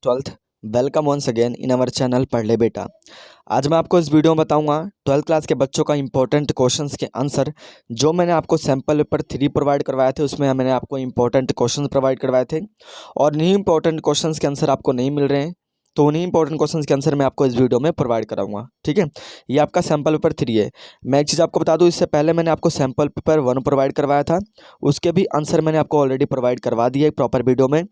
12th welcome once again in our channel पढ़ ले बेटा। आज मैं आपको इस वीडियो में बताऊंगा 12th क्लास के बच्चों का इंपॉर्टेंट क्वेश्चंस के आंसर। जो मैंने आपको सैम्पल पेपर 3 प्रोवाइड करवाए थे उसमें मैंने आपको इंपॉर्टेंट क्वेश्चंस प्रोवाइड करवाए थे और नहीं इंपॉर्टेंट क्वेश्चंस के आंसर आपको नहीं मिल रहे हैं, तो उन्हीं इंपॉर्टेंट क्वेश्चंस के आंसर मैं आपको इस वीडियो में प्रोवाइड कराऊंगा। ठीक है, ये आपका सैम्पल पेपर 3 है। मैं एक चीज़ आपको बता दूं, इससे पहले मैंने आपको सैम्पल पेपर 1 प्रोवाइड करवाया था, उसके भी आंसर मैंने आपको ऑलरेडी प्रोवाइड करवा दिया है प्रॉपर वीडियो में।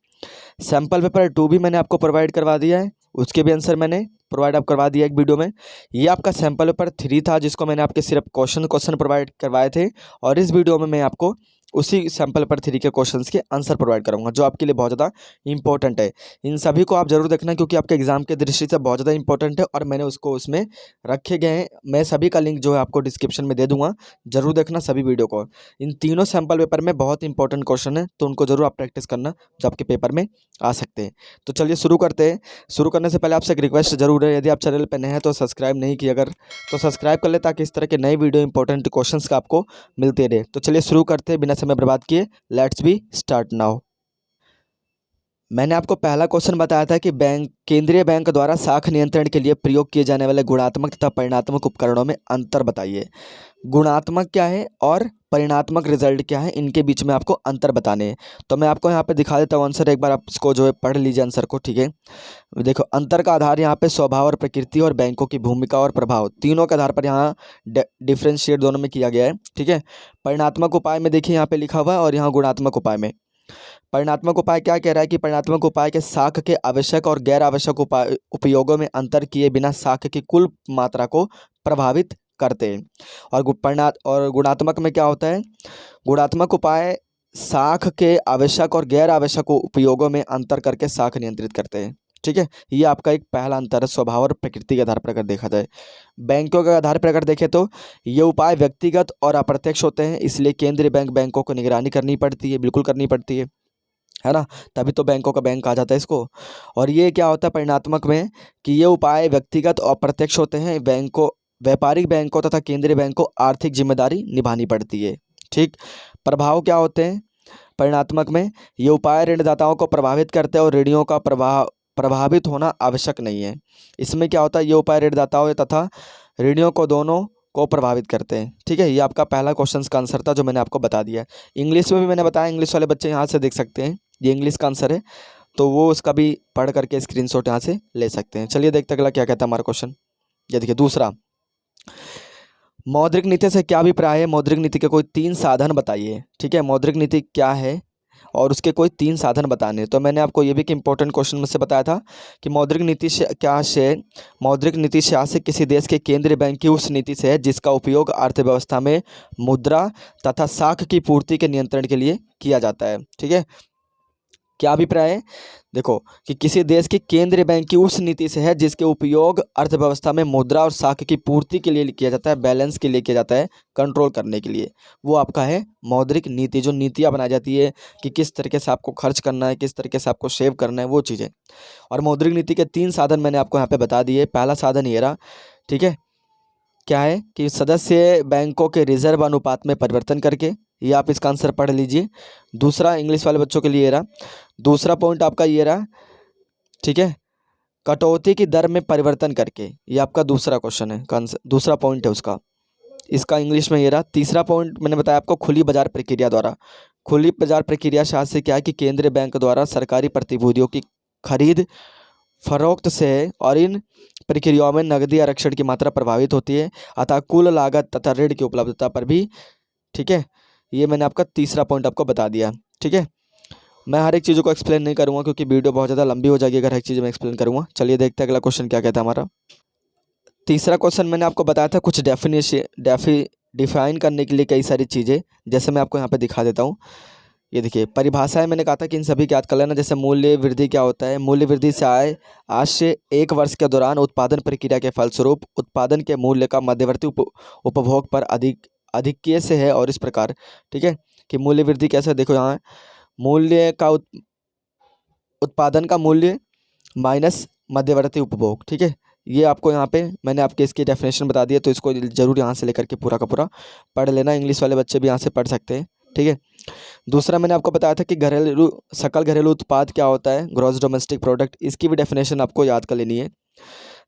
सैम्पल पेपर 2 भी मैंने आपको प्रोवाइड करवा दिया है, उसके भी आंसर मैंने प्रोवाइड आप करवा दिया एक वीडियो में। ये आपका सैम्पल पेपर 3 था जिसको मैंने आपके सिर्फ क्वेश्चन प्रोवाइड करवाए थे, और इस वीडियो में मैं आपको उसी सैम्पल पेपर 3 के क्वेश्चंस के आंसर प्रोवाइड करूंगा जो आपके लिए बहुत ज़्यादा इंपॉर्टेंट है। इन सभी को आप जरूर देखना क्योंकि आपके एग्जाम के दृष्टि से बहुत ज़्यादा इंपॉर्टेंट है और मैंने उसको उसमें रखे गए हैं। मैं सभी का लिंक जो है आपको डिस्क्रिप्शन में दे दूंगा, जरूर देखना सभी वीडियो को। इन तीनों सैम्पल पेपर में बहुत इंपॉर्टेंट क्वेश्चन है तो उनको जरूर आप प्रैक्टिस करना जो आपके पेपर में आ सकते हैं। तो चलिए शुरू करते हैं। शुरू करने से पहले आपसे एक रिक्वेस्ट जरूर है, यदि आप चैनल पर नए हैं तो सब्सक्राइब नहीं किया अगर तो सब्सक्राइब कर ले ताकि इस तरह के नए वीडियो इंपॉर्टेंट क्वेश्चंस का आपको मिलते रहे। तो चलिए शुरू करते हैं बिना समय बर्बाद किए। Let's be start now. मैंने आपको पहला क्वेश्चन बताया था कि केंद्रीय बैंक द्वारा साख नियंत्रण के लिए प्रयोग किए जाने वाले गुणात्मक तथा परिणात्मक उपकरणों में अंतर बताइए। गुणात्मक क्या है और परिणात्मक रिजल्ट क्या है, इनके बीच में आपको अंतर बताने हैं। तो मैं आपको यहाँ पे दिखा देता हूँ आंसर, एक बार आप इसको जो है पढ़ लीजिए आंसर को। ठीक है, देखो अंतर का आधार यहाँ पे स्वभाव और प्रकृति और बैंकों की भूमिका और प्रभाव तीनों के आधार पर यहाँ डिफ्रेंशिएट दोनों में किया गया है। ठीक है, परिणात्मक उपाय में देखिए यहाँ पे लिखा हुआ है और यहाँ गुणात्मक उपाय में। परिणात्मक उपाय क्या कह रहा है कि परिणात्मक उपाय के साख के आवश्यक और गैर आवश्यक उपयोगों में अंतर किए बिना साख की कुल मात्रा को प्रभावित करते हैं। और गुणात्मक में क्या होता है, गुणात्मक उपाय साख के आवश्यक और गैर आवश्यक उपयोगों में अंतर करके साख नियंत्रित करते हैं। ठीक है, ये आपका एक पहला अंतर है स्वभाव और प्रकृति के आधार पर अगर देखा जाए। बैंकों के आधार पर अगर देखें तो ये उपाय व्यक्तिगत और अप्रत्यक्ष होते हैं, इसलिए केंद्रीय बैंकों को निगरानी करनी पड़ती है, बिल्कुल करनी पड़ती है ना, तभी तो बैंकों का बैंक आ जाता है इसको। और ये क्या होता है परिणात्मक में कि ये उपाय व्यक्तिगत और अप्रत्यक्ष होते हैं, व्यापारिक बैंकों तथा केंद्रीय बैंक को आर्थिक जिम्मेदारी निभानी पड़ती है। ठीक, प्रभाव क्या होते हैं परिणात्मक में, ये उपाय ऋणदाताओं को प्रभावित करते हैं और ऋणियों का प्रभावित होना आवश्यक नहीं है। इसमें क्या होता है, ये उपाय ऋणदाताओं तथा ऋणियों को दोनों को प्रभावित करते हैं। ठीक है, ये आपका पहला क्वेश्चन का आंसर था जो मैंने आपको बता दिया। इंग्लिश में भी मैंने बताया, इंग्लिश वाले बच्चे यहाँ से देख सकते हैं, ये इंग्लिश का आंसर है तो वो उसका भी पढ़ करके स्क्रीनशॉट यहाँ से ले सकते हैं। चलिए देखते अगला क्या कहता है हमारा क्वेश्चन। ये देखिए दूसरा, मौद्रिक नीति से क्या अभिप्राय है, मौद्रिक नीति के कोई 3 साधन बताइए। ठीक है, मौद्रिक नीति क्या है और उसके कोई 3 साधन बताने। तो मैंने आपको ये भी कि इंपॉर्टेंट क्वेश्चन में से बताया था कि मौद्रिक नीति मौद्रिक नीति शासन किसी देश के केंद्रीय बैंक की उस नीति से है जिसका उपयोग अर्थव्यवस्था में मुद्रा तथा साख की पूर्ति के नियंत्रण के लिए किया जाता है। ठीक है, क्या अभिप्राय है, देखो कि किसी देश की केंद्रीय बैंक की उस नीति से है जिसके उपयोग अर्थव्यवस्था में मुद्रा और साख की पूर्ति के लिए किया जाता है, बैलेंस के लिए किया जाता है, कंट्रोल करने के लिए, वो आपका है मौद्रिक नीति। जो नीतियाँ बनाई जाती है कि किस तरीके से आपको खर्च करना है, किस तरीके से आपको सेव करना है, वो चीज़ें। और मौद्रिक नीति के 3 साधन मैंने आपको यहाँ पे बता दिए। पहला साधन ये रहा, ठीक है, क्या है कि सदस्य बैंकों के रिजर्व अनुपात में परिवर्तन करके, ये आप इसका आंसर पढ़ लीजिए। दूसरा इंग्लिश वाले बच्चों के लिए रहा, दूसरा पॉइंट आपका ये रहा, ठीक है, कटौती की दर में परिवर्तन करके, ये आपका दूसरा क्वेश्चन है, दूसरा पॉइंट है उसका, इसका इंग्लिश में ये रहा। तीसरा पॉइंट मैंने बताया आपको खुली बाजार प्रक्रिया द्वारा। खुली बाजार प्रक्रिया शास्त्र से क्या है कि केंद्रीय बैंक द्वारा सरकारी प्रतिभूतियों की खरीद फरोख्त से है और इन प्रक्रियाओं में नकदी आरक्षण की मात्रा प्रभावित होती है, अतः कुल लागत तथा ऋण की उपलब्धता पर भी। ठीक है, ये मैंने आपका तीसरा पॉइंट आपको बता दिया। ठीक है, मैं हर एक चीज़ों को एक्सप्लेन नहीं करूँगा क्योंकि वीडियो बहुत ज़्यादा लंबी हो जाएगी अगर हर एक चीज़ मैं एक्सप्लेन करूँगा। चलिए देखते हैं अगला क्वेश्चन क्या कहता है हमारा। तीसरा क्वेश्चन मैंने आपको बताया था कुछ डिफाइन करने के लिए कई सारी चीज़ें, जैसे मैं आपको यहाँ पे दिखा देता हूँ। ये देखिए परिभाषाएं मैंने कहा था कि इन सभी की याद कर लेना। जैसे मूल्य वृद्धि क्या होता है, मूल्य वृद्धि से आय आज से 1 वर्ष के दौरान उत्पादन प्रक्रिया के फलस्वरूप उत्पादन के मूल्य का मध्यवर्ती उपभोग पर अधिक्य से है और इस प्रकार। ठीक है, कि मूल्य वृद्धि कैसे, देखो यहाँ मूल्य का उत्पादन का मूल्य माइनस मध्यवर्ती उपभोग। ठीक है, ये आपको यहाँ पे मैंने आपके इसकी डेफिनेशन बता दी है, तो इसको जरूर यहाँ से लेकर के पूरा का पूरा पढ़ लेना। इंग्लिश वाले बच्चे भी यहाँ से पढ़ सकते हैं। ठीक है। दूसरा मैंने आपको बताया था कि सकल घरेलू उत्पाद क्या होता है, ग्रॉस डोमेस्टिक प्रोडक्ट। इसकी भी डेफिनेशन आपको याद कर लेनी है।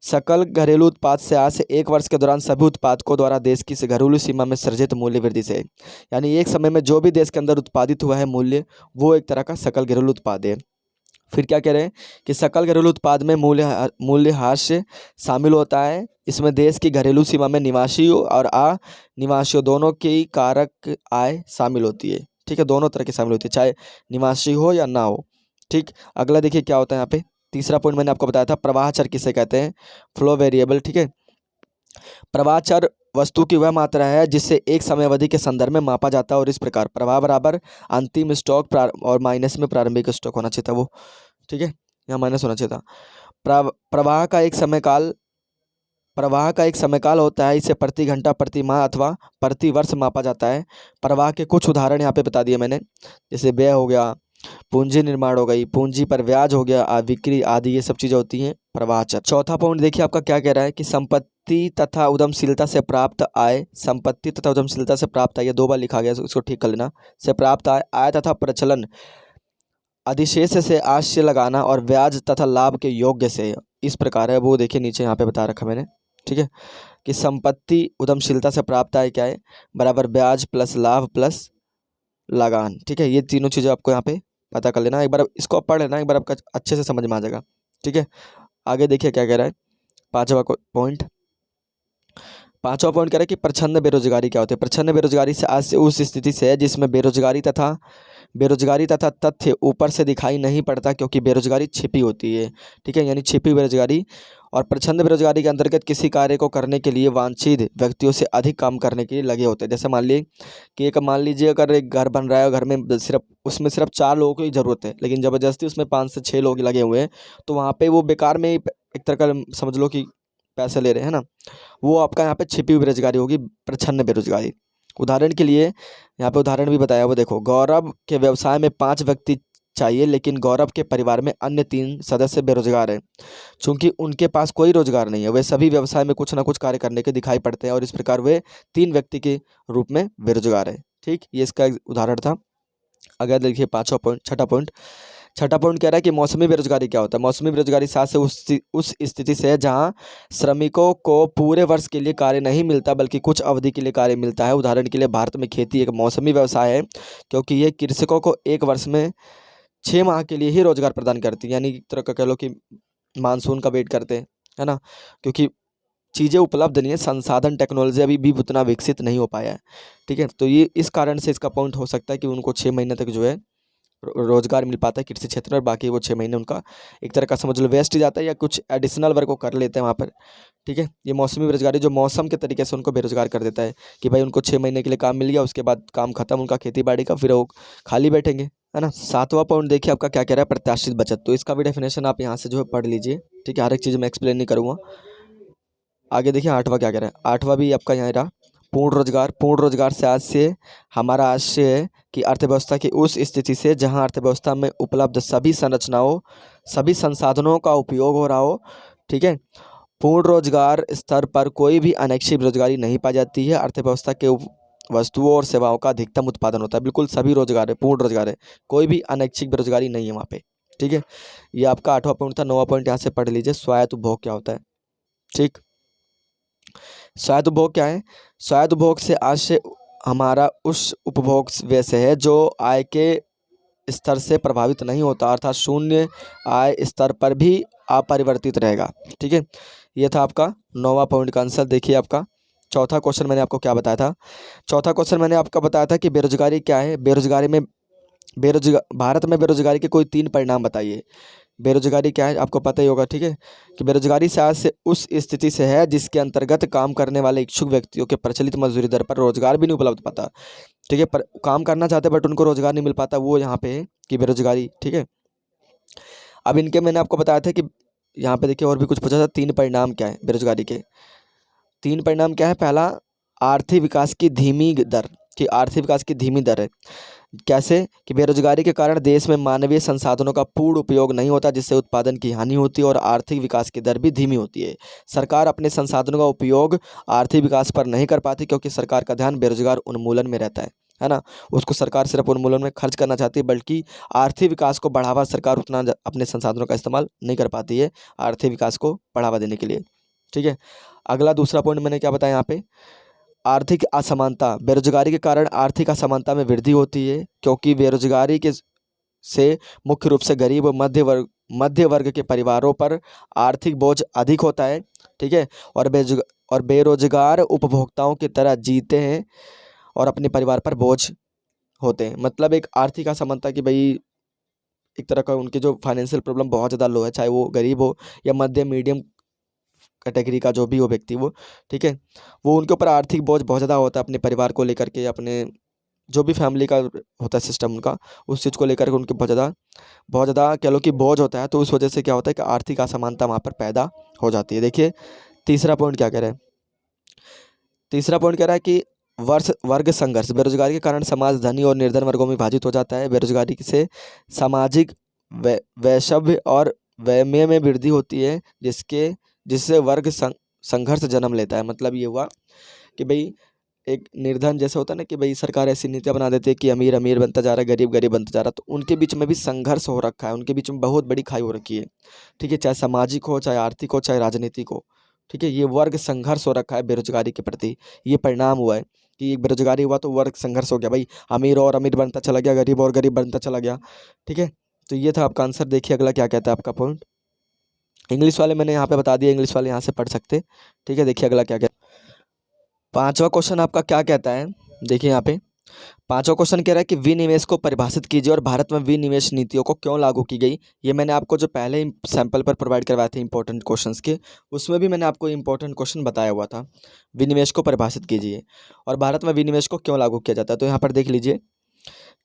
सकल घरेलू उत्पाद से आज से 1 वर्ष के दौरान सभी उत्पादकों द्वारा देश की घरेलू सीमा में सृजित मूल्य वृद्धि से, यानी एक समय में जो भी देश के अंदर उत्पादित हुआ है मूल्य, वो एक तरह का सकल घरेलू उत्पाद है। फिर क्या कह रहे हैं कि सकल घरेलू उत्पाद में मूल्यह्रास शामिल होता है। इसमें देश की घरेलू सीमा में निवासियों और अनिवासियों दोनों की कारक आय शामिल होती है। ठीक है, दोनों तरह की शामिल होती है, चाहे निवासी हो या ना हो। ठीक, अगला देखिए क्या होता है यहाँ पे। तीसरा पॉइंट मैंने आपको बताया था, प्रवाह चर किसे कहते हैं, फ्लो वेरिएबल। ठीक है, प्रवाह चर वस्तु की वह मात्रा है जिससे एक समय अवधि के संदर्भ में मापा जाता है, और इस प्रकार प्रवाह बराबर अंतिम स्टॉक और माइनस में प्रारंभिक स्टॉक होना चाहिए था वो। ठीक है, यहाँ माइनस होना चाहिए था। प्रवाह का एक समयकाल होता है। इसे प्रति घंटा, प्रति माह अथवा प्रति वर्ष मापा जाता है। प्रवाह के कुछ उदाहरण यहाँ पे बता दिए मैंने, जैसे व्यय हो गया, पूंजी निर्माण हो गई, पूंजी पर ब्याज हो गया, बिक्री आदि, ये सब चीज़ें होती हैं प्रवाह चर। चौथा पॉइंट देखिए आपका क्या कह रहा है कि संपत्ति तथा उद्यमशीलता से प्राप्त आय, संपत्ति तथा उद्यमशीलता से प्राप्त आय, ये 2 बार लिखा गया, इसको ठीक कर लेना, से प्राप्त आय तथा प्रचलन अधिशेष से आश्चर्य लगाना और ब्याज तथा लाभ के योग्य से, इस प्रकार है वो। देखिए नीचे यहाँ पे बता रखा मैंने। ठीक है, कि संपत्ति उद्यमशीलता से प्राप्त आय क्या है, बराबर ब्याज प्लस लाभ प्लस लगान। ठीक है, ये तीनों चीज़ें आपको यहाँ पे पता कर लेना, एक बार इसको पढ़ लेना, एक बार आपका अच्छे से समझ में आ जाएगा। ठीक है, आगे देखिए क्या कह रहा है। पांचवा पॉइंट कह रहा है कि प्रच्छन्न बेरोजगारी क्या होती है। प्रच्छन्न बेरोजगारी से आज से उस स्थिति से है जिसमें बेरोजगारी तथा तथ्य ऊपर से दिखाई नहीं पड़ता, क्योंकि बेरोजगारी छिपी होती है। ठीक है, यानी छिपी बेरोजगारी। और प्रच्छन्न बेरोजगारी के अंतर्गत किसी कार्य को करने के लिए वांछित व्यक्तियों से अधिक काम करने के लिए लगे होते हैं। जैसे मान लीजिए अगर एक घर बन रहा है, घर में उसमें सिर्फ 4 लोगों की ज़रूरत है, लेकिन ज़बरदस्ती उसमें 5 से 6 लोग लगे हुए हैं, तो वहाँ पे वो बेकार में एक तरह का समझ लो कि पैसे ले रहे हैं ना, वो आपका यहाँ पे छिपी हुई बेरोजगारी होगी, प्रच्छन्न बेरोजगारी। उदाहरण के लिए यहाँ पे उदाहरण भी बताया, वो देखो, गौरव के व्यवसाय में 5 व्यक्ति चाहिए, लेकिन गौरव के परिवार में अन्य 3 सदस्य बेरोजगार हैं। चूंकि उनके पास कोई रोजगार नहीं है, वे सभी व्यवसाय में कुछ ना कुछ कार्य करने के दिखाई पड़ते हैं, और इस प्रकार वे 3 व्यक्ति के रूप में बेरोजगार है। ठीक, ये इसका एक उदाहरण था। अगर देखिए छठा पॉइंट कह रहा है कि मौसमी बेरोजगारी क्या होता है। मौसमी बेरोजगारी साथ से उस स्थिति से है जहां श्रमिकों को पूरे वर्ष के लिए कार्य नहीं मिलता, बल्कि कुछ अवधि के लिए कार्य मिलता है। उदाहरण के लिए भारत में खेती एक मौसमी व्यवसाय है, क्योंकि ये कृषकों को एक वर्ष में 6 माह के लिए ही रोजगार प्रदान करती है, यानी एक तरह का कह लो कि मानसून का वेट करते हैं, है ना, क्योंकि चीज़ें उपलब्ध नहीं है, संसाधन टेक्नोलॉजी अभी भी उतना विकसित नहीं हो पाया है। ठीक है, तो ये इस कारण से इसका पॉइंट हो सकता है कि उनको 6 महीने तक जो है रोजगार मिल पाता है कृषि क्षेत्र में, और बाकी वो 6 महीने उनका एक तरह का समझ लो वेस्ट ही जाता है, या कुछ एडिशनल वर्क वो कर लेते हैं वहाँ पर। ठीक है, ये मौसमी बेरोजगारी जो मौसम के तरीके से उनको बेरोजगार कर देता है, कि भाई उनको 6 महीने के लिए काम मिल गया, उसके बाद काम खत्म उनका खेती बाड़ी का, फिर वो खाली बैठेंगे, है ना। 7वां पॉइंट देखिए आपका क्या कह रहा है, प्रत्याशित बचत। तो इसका भी डेफिनेशन आप यहाँ से जो है पढ़ लीजिए। ठीक है, हर एक चीज़ मैं एक्सप्लेन नहीं करूँगा। आगे देखिए 8वां क्या कह रहा है। 8वां भी आपका यहाँ रहा, पूर्ण रोजगार से आज से हमारा आशय है कि अर्थव्यवस्था की उस स्थिति से जहां अर्थव्यवस्था में उपलब्ध सभी संरचनाओं, सभी संसाधनों का उपयोग हो रहा हो। ठीक है, पूर्ण रोजगार स्तर पर कोई भी अनैच्छिक बेरोजगारी नहीं पाई जाती है। अर्थव्यवस्था के वस्तुओं और सेवाओं का अधिकतम उत्पादन होता है। बिल्कुल सभी रोजगार है, पूर्ण रोजगार है, कोई भी अनैच्छिक बेरोजगारी नहीं है वहाँ पे। ठीक है, ये आपका 8वां पॉइंट था। 9वां पॉइंट यहाँ से पढ़ लीजिए, स्वायत्त उपभोग क्या होता है। ठीक, स्वायत्त उपभोग क्या है। स्वायत्त उपभोग से आशय हमारा उस उपभोग वैसे है जो आय के स्तर से प्रभावित नहीं होता, अर्थात शून्य आय स्तर पर भी अपरिवर्तित रहेगा। ठीक है, ये था आपका 9वां पॉइंट का आंसर। देखिए आपका चौथा क्वेश्चन मैंने आपको क्या बताया था। चौथा क्वेश्चन मैंने आपको बताया था कि बेरोजगारी क्या है। भारत में बेरोजगारी के कोई 3 परिणाम बताइए। बेरोजगारी क्या है आपको पता ही होगा। ठीक है, कि बेरोजगारी से आज से उस स्थिति से है जिसके अंतर्गत काम करने वाले इच्छुक व्यक्तियों के प्रचलित मजदूरी दर पर रोजगार भी नहीं उपलब्ध पाता। ठीक है, पर काम करना चाहते बट उनको रोजगार नहीं मिल पाता, वो यहाँ पे है कि बेरोजगारी। ठीक है, अब इनके मैंने आपको बताया था कि यहाँ पे देखिए और भी कुछ पूछा था, 3 परिणाम क्या है बेरोजगारी के। 3 परिणाम क्या है। पहला, आर्थिक विकास की धीमी दर, कि आर्थिक विकास की धीमी दर है। कैसे, कि बेरोजगारी के कारण देश में मानवीय संसाधनों का पूर्ण उपयोग नहीं होता, जिससे उत्पादन की हानि होती है और आर्थिक विकास की दर भी धीमी होती है। सरकार अपने संसाधनों का उपयोग आर्थिक विकास पर नहीं कर पाती, क्योंकि सरकार का ध्यान बेरोजगार उन्मूलन में रहता है है ना, उसको सरकार सिर्फ उन्मूलन में खर्च करना चाहती है, बल्कि आर्थिक विकास को बढ़ावा सरकार उतना अपने संसाधनों का इस्तेमाल नहीं कर पाती है आर्थिक विकास को बढ़ावा देने के लिए। ठीक है, अगला दूसरा पॉइंट मैंने क्या बताया यहाँ पे, आर्थिक असमानता, बेरोजगारी के कारण आर्थिक असमानता में वृद्धि होती है, क्योंकि बेरोजगारी के से मुख्य रूप से गरीब और मध्य वर्ग के परिवारों पर आर्थिक बोझ अधिक होता है। ठीक है, और बेरोजगार उपभोक्ताओं की तरह जीते हैं और अपने परिवार पर बोझ होते हैं। मतलब एक आर्थिक असमानता की भाई एक तरह का उनकी जो फाइनेंशियल प्रॉब्लम बहुत ज़्यादा लो है, चाहे वो गरीब हो या मध्य मीडियम कैटेगरी का जो भी हो व्यक्ति वो, ठीक है, वो उनके ऊपर आर्थिक बोझ बहुत ज़्यादा होता है अपने परिवार को लेकर के, अपने जो भी फैमिली का होता है सिस्टम उनका, उस चीज़ को लेकर के उनके बहुत ज़्यादा कह लो कि बोझ होता है। तो उस वजह से क्या होता है कि आर्थिक असमानता वहाँ पर पैदा हो जाती है। देखिए तीसरा पॉइंट क्या कह रहा है, तीसरा पॉइंट कह रहा है कि वर्ग संघर्ष, बेरोजगारी के कारण समाज धनी और निर्धन वर्गों में विभाजित हो जाता है। बेरोजगारी से सामाजिक वैषम्य और वैमय में वृद्धि होती है, जिससे वर्ग संघर्ष जन्म लेता है। मतलब ये हुआ कि भाई एक निर्धन जैसे होता है ना कि भाई सरकार ऐसी नीतियाँ बना देती है कि अमीर अमीर बनता जा रहा है, गरीब गरीब बनता जा रहा है, तो उनके बीच में भी संघर्ष हो रखा है, उनके बीच में बहुत बड़ी खाई हो रखी है। ठीक है, चाहे सामाजिक हो, चाहे आर्थिक हो, चाहे राजनीतिक हो। ठीक है, ये वर्ग संघर्ष हो रखा है बेरोजगारी के प्रति, ये परिणाम हुआ है कि एक बेरोजगारी हुआ तो वर्ग संघर्ष हो गया, भाई अमीर और अमीर बनता चला गया, गरीब और गरीब बनता चला गया। ठीक है, तो ये था आपका आंसर। देखिए अगला क्या कहता है आपका पॉइंट, इंग्लिश वाले मैंने यहाँ पे बता दिया, इंग्लिश वाले यहाँ से पढ़ सकते। ठीक है, देखिए अगला क्या कहता है। पांचवा क्वेश्चन आपका क्या कहता है, देखिए यहाँ पे पांचवा क्वेश्चन कह रहा है कि विनिवेश को परिभाषित कीजिए और भारत में विनिवेश नीतियों को क्यों लागू की गई। ये मैंने आपको जो पहले ही सैंपल पर प्रोवाइड करवाए थे इंपॉर्टेंट क्वेश्चंस के, उसमें भी मैंने आपको इंपॉर्टेंट क्वेश्चन बताया हुआ था। विनिवेश को परिभाषित कीजिए और भारत में विनिवेश को क्यों लागू किया जाता है। तो यहाँ पर देख लीजिए,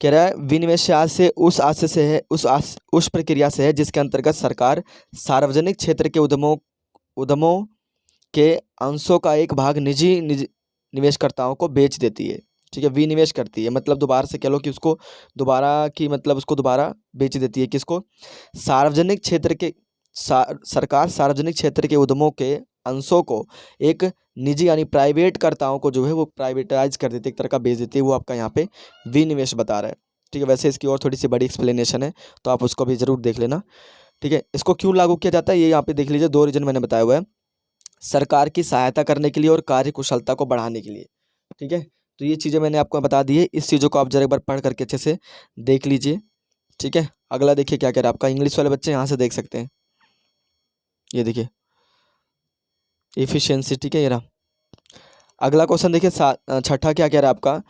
कह रहा है विनिवेश आज से उस आशय से है, उस प्रक्रिया से है जिसके अंतर्गत सरकार सार्वजनिक क्षेत्र के उद्यमों के अंशों का एक भाग निजी निवेशकर्ताओं को बेच देती है। ठीक है, विनिवेश करती है, मतलब दोबारा से कह लो कि उसको दोबारा की मतलब उसको दोबारा बेच देती है। किसको, सार्वजनिक क्षेत्र के सरकार सार्वजनिक क्षेत्र के उद्यमों के अंशों को एक निजी यानी प्राइवेट कर्ताओं को जो है वो प्राइवेटाइज कर देती है, एक तरह का बेच देती है। वो आपका यहाँ पे विनिवेश बता रहा है। ठीक है, वैसे इसकी और थोड़ी सी बड़ी एक्सप्लेनेशन है, तो आप उसको भी ज़रूर देख लेना। ठीक है, इसको क्यों लागू किया जाता है ये यहाँ पे देख लीजिए, 2 रीजन मैंने बताया हुआ है, सरकार की सहायता करने के लिए और कार्य कुशलता को बढ़ाने के लिए। ठीक है, तो ये चीज़ें मैंने आपको बता दी है, इस चीज़ों को आप जरा एक बार पढ़ करके अच्छे से देख लीजिए। ठीक है, अगला देखिए क्या कह रहा है आपका, इंग्लिश वाले बच्चे यहाँ से देख सकते हैं, ये देखिए एफिशिएंसी। ठीक है, ये रहा अगला क्वेश्चन। देखिए छठा क्या कह रहा है आपका,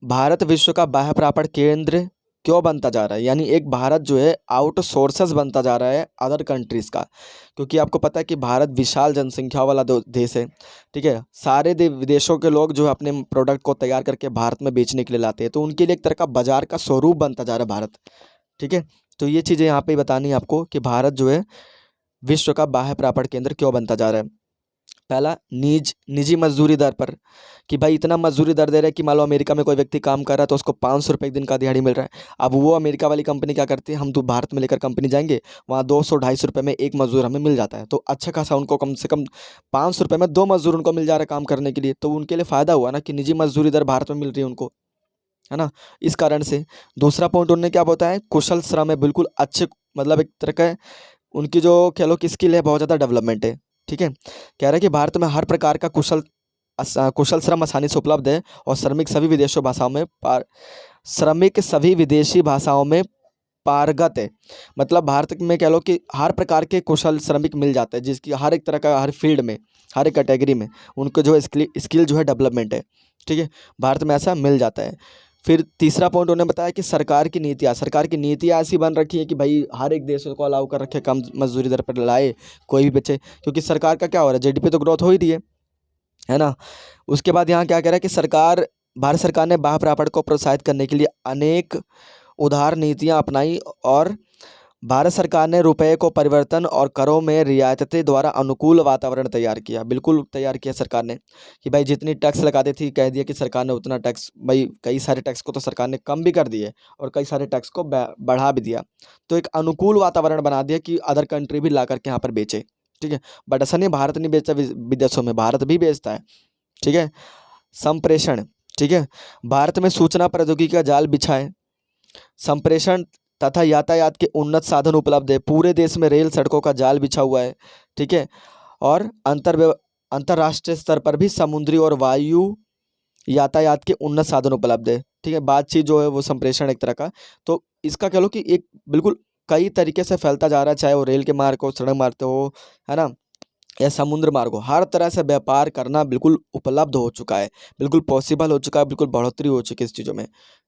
भारत विश्व का बाह्य प्रापण केंद्र क्यों बनता जा रहा है। यानी एक भारत जो है आउटसोर्सेस बनता जा रहा है अदर कंट्रीज़ का, क्योंकि आपको पता है कि भारत विशाल जनसंख्या वाला देश है। ठीक है, सारे विदेशों के लोग जो है अपने प्रोडक्ट को तैयार करके भारत में बेचने के लिए लाते हैं, तो उनके लिए एक तरह का बाजार का स्वरूप बनता जा रहा है भारत। ठीक है, तो ये चीज़ें यहाँ पे बतानी है आपको कि भारत जो है विश्व का बाह्य प्रापण केंद्र क्यों बनता जा रहा है। पहला, निजी मजदूरी दर पर, कि भाई इतना मजदूरी दर दे रहा है कि मान लो अमेरिका में कोई व्यक्ति काम कर रहा है तो उसको 500 रुपये एक दिन का दिहाड़ी मिल रहा है। अब वो अमेरिका वाली कंपनी क्या करती है, हम तो भारत में लेकर कंपनी जाएंगे, वहाँ 200-250 रुपये में एक मजदूर हमें मिल जाता है, तो अच्छा खासा उनको कम से कम 500 रुपये में 2 मजदूर उनको मिल जा रहा है काम करने के लिए, तो उनके लिए फ़ायदा हुआ ना कि निजी मजदूरी दर भारत में मिल रही है उनको, है ना, इस कारण से। दूसरा पॉइंट उन्होंने क्या बताया है, कुशल श्रम है, बिल्कुल अच्छे, मतलब एक तरह का उनकी जो कह लो कि स्किल है बहुत ज़्यादा डेवलपमेंट है। ठीक है, कह रहा है कि भारत में हर प्रकार का कुशल श्रम आसानी से उपलब्ध है और श्रमिक सभी विदेशी भाषाओं में पारंगत है। मतलब भारत में कह लो कि हर प्रकार के कुशल श्रमिक मिल जाते हैं, जिसकी हर एक तरह का हर फील्ड में हर एक कैटेगरी में उनको जो स्किल जो है डेवलपमेंट है। ठीक है, भारत में ऐसा मिल जाता है। फिर तीसरा पॉइंट उन्होंने बताया कि सरकार की नीतियाँ ऐसी बन रखी है कि भाई हर एक देश को अलाउ कर रखे, कम मजदूरी दर पर लाए कोई भी बच्चे, क्योंकि सरकार का क्या हो रहा है, जीडीपी तो ग्रोथ हो ही रही है ना। उसके बाद यहाँ क्या कह रहा है कि भारत सरकार ने बाह्य प्रापण को प्रोत्साहित करने के लिए अनेक उदार नीतियाँ अपनाई और भारत सरकार ने रुपए को परिवर्तन और करों में रियायतें द्वारा अनुकूल वातावरण तैयार किया। बिल्कुल तैयार किया सरकार ने कि भाई जितनी टैक्स लगाती थी कह दिया कि सरकार ने उतना टैक्स, भाई कई सारे टैक्स को तो सरकार ने कम भी कर दिए और कई सारे टैक्स को बढ़ा भी दिया, तो एक अनुकूल वातावरण बना दिया कि अदर कंट्री भी ला करके यहाँ पर बेचे। ठीक है, बट ऐसा नहीं भारत नहीं बेचता विदेशों में, भारत भी बेचता है। ठीक है, संप्रेषण, ठीक है। भारत में सूचना प्रौद्योगिकी का जाल बिछा है, संप्रेषण तथा यातायात के उन्नत साधन उपलब्ध है, पूरे देश में रेल सड़कों का जाल बिछा हुआ है। ठीक है। और अंतर्राष्ट्रीय स्तर पर भी समुद्री और वायु यातायात के उन्नत साधन उपलब्ध है। ठीक है। बातचीत जो है वो संप्रेषण एक तरह का, तो इसका कह लो कि एक बिल्कुल कई तरीके से फैलता जा रहा है, चाहे वो रेल के मार्ग हो, सड़क मार्ग हो, है ना, या समुद्र मार्ग हो, हर तरह से व्यापार करना बिल्कुल उपलब्ध हो चुका है, बिल्कुल पॉसिबल हो चुका है, बिल्कुल बढ़ोतरी हो चुकी है इस चीज़ों में।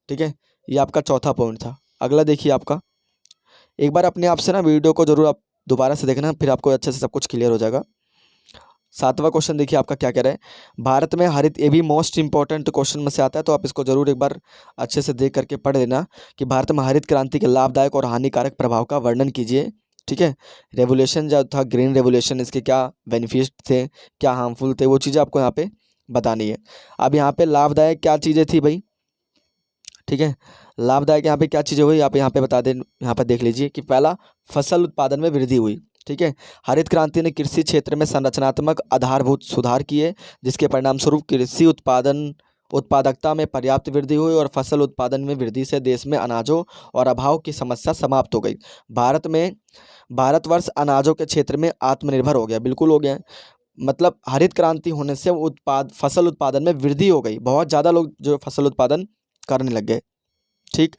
ठीक है। ये आपका चौथा पॉइंट था। अगला देखिए आपका, एक बार अपने आप से ना वीडियो को जरूर आप दोबारा से देखना, फिर आपको अच्छे से सब कुछ क्लियर हो जाएगा। सातवां क्वेश्चन देखिए आपका क्या कह रहा है। भारत में हरित, ये भी मोस्ट इंपॉर्टेंट क्वेश्चन में से आता है, तो आप इसको जरूर एक बार अच्छे से देख करके पढ़ लेना कि भारत में हरित क्रांति के लाभदायक और हानिकारक प्रभाव का वर्णन कीजिए। ठीक है। रेवोल्यूशन जो था, ग्रीन रेवोल्यूशन, इसके क्या बेनिफिट थे, क्या हार्मफुल थे, वो चीज़ें आपको यहाँ पे बतानी है। अब यहाँ पे लाभदायक क्या चीज़ें थी भाई। ठीक है। लाभदायक यहाँ पे क्या चीज़ें हुई आप यहाँ पे बता दें, यहाँ पर देख लीजिए कि पहला, फसल उत्पादन में वृद्धि हुई। ठीक है। हरित क्रांति ने कृषि क्षेत्र में संरचनात्मक आधारभूत सुधार किए, जिसके परिणाम स्वरूप कृषि उत्पादकता में पर्याप्त वृद्धि हुई और फसल उत्पादन में वृद्धि से देश में अनाजों और अभाव की समस्या समाप्त हो गई। भारतवर्ष अनाजों के क्षेत्र में आत्मनिर्भर हो गया, बिल्कुल हो गया। मतलब हरित क्रांति होने से फसल उत्पादन में वृद्धि हो गई, बहुत ज़्यादा लोग जो फसल उत्पादन करने लग गए। ठीक।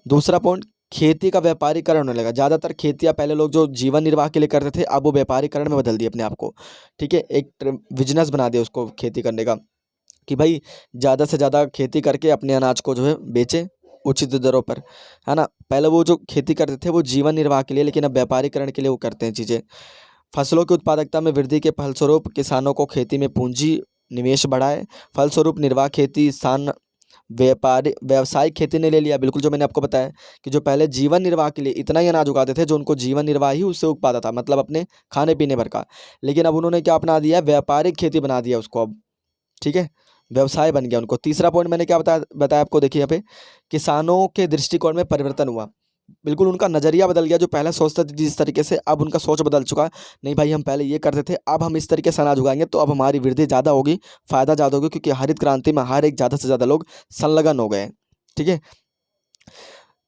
दूसरा पॉइंट, खेती का व्यापारीकरण होने लगा। ज़्यादातर खेतियाँ पहले लोग जो जीवन निर्वाह के लिए करते थे, अब वो व्यापारीकरण में बदल दिए अपने आप को। ठीक है। एक बिजनेस बना दिया उसको खेती करने का, कि भाई ज़्यादा से ज़्यादा खेती करके अपने अनाज को जो है बेचे उचित दरों पर, है ना। पहले वो जो खेती करते थे वो जीवन निर्वाह के लिए, लेकिन अब व्यापारीकरण के लिए वो करते हैं चीज़ें। फसलों की उत्पादकता में वृद्धि के फलस्वरूप किसानों को खेती में पूंजी निवेश बढ़ा है। फलस्वरूप निर्वाह खेती स्थान व्यावसायिक खेती ने ले लिया। बिल्कुल जो मैंने आपको बताया कि जो पहले जीवन निर्वाह के लिए इतना ही अनाज उगाते थे, जो उनको जीवन निर्वाह ही उससे उग पाता था, मतलब अपने खाने पीने भर का, लेकिन अब उन्होंने क्या अपना दिया, व्यापारिक खेती बना दिया उसको अब। ठीक है। व्यवसाय बन गया उनको। तीसरा पॉइंट मैंने क्या बताया आपको, देखिए यहाँ पे किसानों के दृष्टिकोण में परिवर्तन हुआ। बिल्कुल उनका नज़रिया बदल गया। जो पहले सोचते थे जिस तरीके से, अब उनका सोच बदल चुका। नहीं भाई, हम पहले ये करते थे, अब हम इस तरीके से अनाज उगाएंगे तो अब हमारी वृद्धि ज़्यादा होगी, फ़ायदा ज़्यादा होगी, क्योंकि हरित क्रांति में हर एक ज़्यादा से ज़्यादा लोग संलग्न हो गए। ठीक है।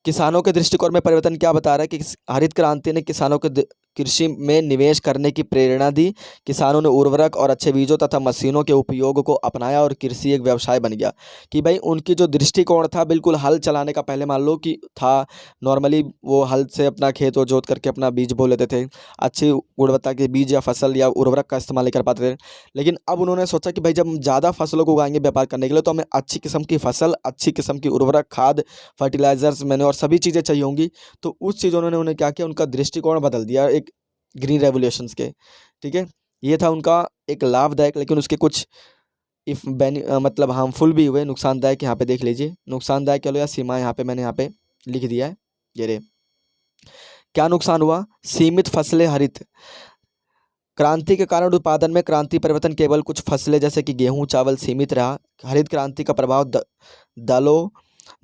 किसानों के दृष्टिकोण में परिवर्तन क्या बता रहा है कि हरित क्रांति ने किसानों के कृषि में निवेश करने की प्रेरणा दी। किसानों ने उर्वरक और अच्छे बीजों तथा मशीनों के उपयोग को अपनाया और कृषि एक व्यवसाय बन गया। कि भाई उनकी जो दृष्टिकोण था, बिल्कुल हल चलाने का, पहले मान लो कि था नॉर्मली वो हल से अपना खेत वो जोत करके अपना बीज बो लेते थे, अच्छी गुणवत्ता के बीज या फसल या उर्वरक का इस्तेमाल नहीं कर पाते थे। लेकिन अब उन्होंने सोचा कि भाई जब हम ज़्यादा फसलों को उगाएंगे व्यापार करने के लिए, तो हमें अच्छी किस्म की फसल, अच्छी किस्म की उर्वरक, खाद, फर्टिलाइजर्स, मैंने और सभी चीज़ें चाहिए होंगी। तो उस चीज़ उन्होंने उन्हें क्या किया, उनका दृष्टिकोण बदल दिया एक ग्रीन रेवोल्यूशंस के। ठीक है। ये था उनका एक लाभदायक, लेकिन उसके कुछ मतलब हार्मफुल भी हुए, नुकसानदायक। यहाँ पे देख लीजिए, नुकसानदायक कह लो या सीमा, यहाँ पे मैंने यहाँ पे लिख दिया है। ये रे, क्या नुकसान हुआ, सीमित फसलें। हरित क्रांति के कारण उत्पादन में क्रांति परिवर्तन, केवल कुछ फसलें जैसे कि गेहूं चावल सीमित रहा। हरित क्रांति का प्रभाव दालों,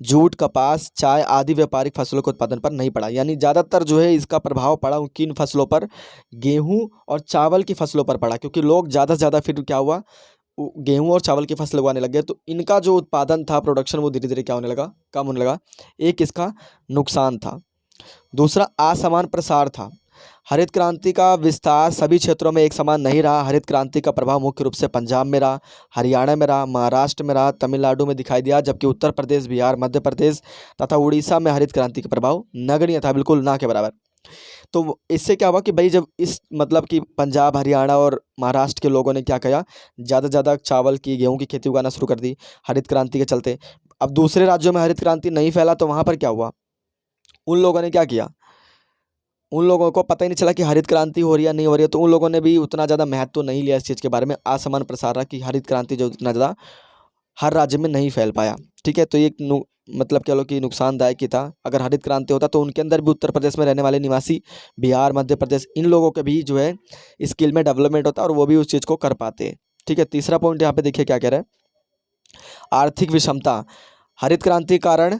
जूट, कपास, चाय आदि व्यापारिक फसलों के उत्पादन पर नहीं पड़ा। यानी ज़्यादातर जो है इसका प्रभाव पड़ा किन फसलों पर, गेहूं और चावल की फसलों पर पड़ा, क्योंकि लोग ज़्यादा से ज़्यादा फिर क्या हुआ, गेहूं और चावल की फसल उगाने लग गए, तो इनका जो उत्पादन था, प्रोडक्शन, वो धीरे धीरे क्या होने लगा, कम होने लगा। एक इसका नुकसान था। दूसरा, असमान प्रसार था। हरित क्रांति का विस्तार सभी क्षेत्रों में एक समान नहीं रहा। हरित क्रांति का प्रभाव मुख्य रूप से पंजाब में रहा, हरियाणा में रहा, महाराष्ट्र में रहा, तमिलनाडु में दिखाई दिया, जबकि उत्तर प्रदेश, बिहार, मध्य प्रदेश तथा उड़ीसा में हरित क्रांति का प्रभाव नगण्य था, बिल्कुल ना के बराबर। तो इससे क्या हुआ कि भाई जब इस मतलब कि पंजाब, हरियाणा और महाराष्ट्र के लोगों ने क्या किया, ज़्यादा से ज़्यादा चावल की, गेहूँ की खेती उगाना शुरू कर दी हरित क्रांति के चलते। अब दूसरे राज्यों में हरित क्रांति नहीं फैला, तो वहाँ पर क्या हुआ, उन लोगों ने क्या किया, उन लोगों को पता ही नहीं चला कि हरित क्रांति हो रही है नहीं हो रही है, तो उन लोगों ने भी उतना ज़्यादा महत्व नहीं लिया इस चीज़ के बारे में। असमान प्रसार रहा कि हरित क्रांति जो उतना ज़्यादा हर राज्य में नहीं फैल पाया। ठीक है। तो ये मतलब कह लो कि नुकसानदायक ही था। अगर हरित क्रांति होता तो उनके अंदर भी, उत्तर प्रदेश में रहने वाले निवासी, बिहार, मध्य प्रदेश, इन लोगों के भी जो है स्किल में डेवलपमेंट होता और वो भी उस चीज़ को कर पाते। ठीक है। तीसरा पॉइंट यहाँ पे देखिए क्या कह रहा है, आर्थिक विषमता। हरित क्रांति कारण